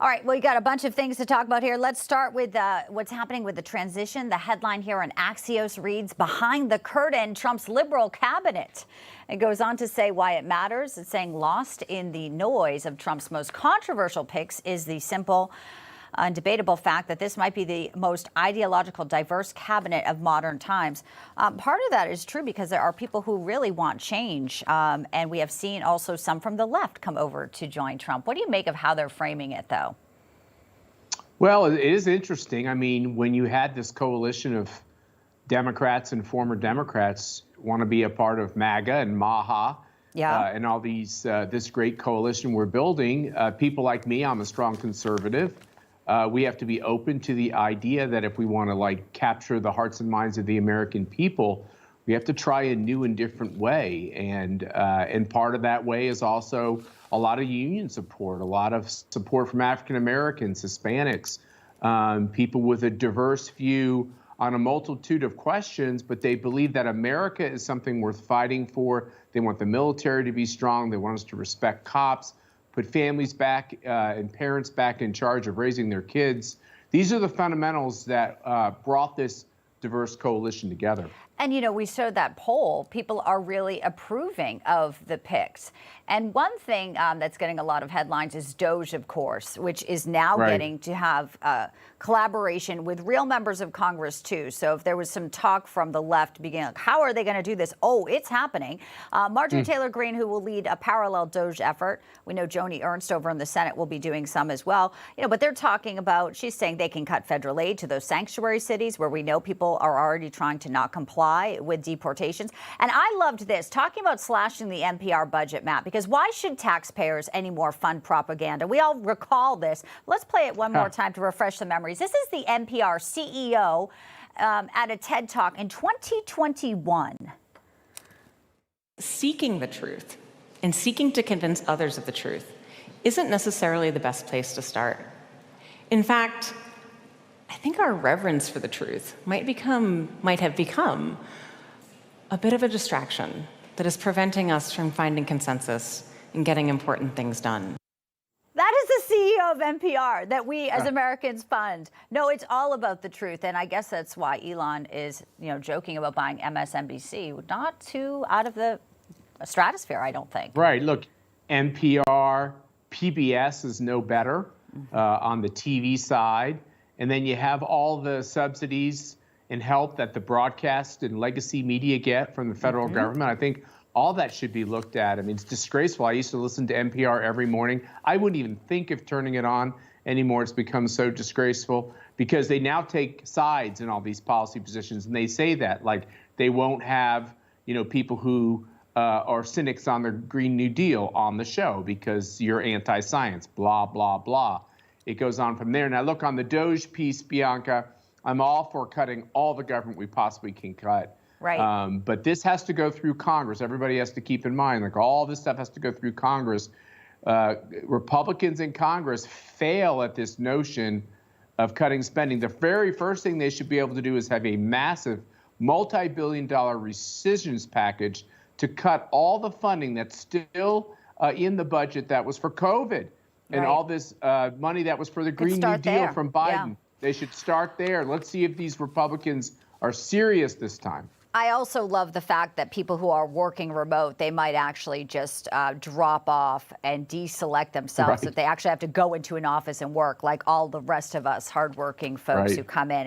All right, well, we got a bunch of things to talk about here. Let's start with what's happening with the transition. The headline here on Axios reads, "Behind the Curtain, Trump's liberal cabinet." It goes on to say why it matters. It's saying lost in the noise of Trump's most controversial picks is the simple, undebatable fact that this might be the most ideological, diverse cabinet of modern times. Part of that is true because there are people who really want change. And we have seen also some from the left come over to join Trump. What do you make of how they're framing it, though? Well, it is interesting. I mean, when you had this coalition of Democrats and former Democrats want to be a part of MAGA and MAHA, and all these this great coalition we're building, people like me, I'm a strong conservative. We have to be open to the idea that if we want to capture the hearts and minds of the American people, we have to try a new and different way. And part of that way is also a lot of union support, a lot of support from African Americans, Hispanics, people with a diverse view on a multitude of questions, but they believe that America is something worth fighting for. They want the military to be strong. They want us to respect cops, put families back and parents back in charge of raising their kids. These are the fundamentals that brought this diverse coalition together. And, you know, we showed that poll. People are really approving of the picks. And one thing that's getting a lot of headlines is DOGE, of course, which is now getting to have collaboration with real members of Congress, too. So if there was some talk from the left beginning, like, how are they going to do this? Oh, it's happening. Marjorie Taylor Greene, who will lead a parallel DOGE effort. We know Joni Ernst over in the Senate will be doing some as well. You know, but they're talking about, she's saying they can cut federal aid to those sanctuary cities where we know people are already trying to not comply with deportations. And I loved this, talking about slashing the NPR budget, Matt, because why should taxpayers anymore fund propaganda? We all recall this. Let's play it one more time to refresh the memories. This is the NPR CEO at a TED Talk in 2021. Seeking the truth and seeking to convince others of the truth isn't necessarily the best place to start. In fact, I think our reverence for the truth might have become a bit of a distraction that is preventing us from finding consensus and getting important things done. That is the CEO of NPR that we as Americans fund. No, it's all about the truth. And I guess that's why Elon is, joking about buying MSNBC. Not too out of the stratosphere, I don't think. Right. Look, NPR, PBS is no better on the TV side. And then you have all the subsidies and help that the broadcast and legacy media get from the federal government. I think all that should be looked at. I mean, it's disgraceful. I used to listen to NPR every morning. I wouldn't even think of turning it on anymore. It's become so disgraceful because they now take sides in all these policy positions. And they say that, they won't have, people who are cynics on the Green New Deal on the show because you're anti-science, blah, blah, blah. It goes on from there. Now, look, on the DOGE piece, Bianca, I'm all for cutting all the government we possibly can cut. Right. But this has to go through Congress. Everybody has to keep in mind, all this stuff has to go through Congress. Republicans in Congress fail at this notion of cutting spending. The very first thing they should be able to do is have a massive multi-billion-dollar rescissions package to cut all the funding that's still in the budget that was for COVID. And all this money that was for the Green New Deal from Biden. They should start there. Let's see if these Republicans are serious this time. I also love the fact that people who are working remote, they might actually just drop off and deselect themselves, that they actually have to go into an office and work like all the rest of us hardworking folks who come in.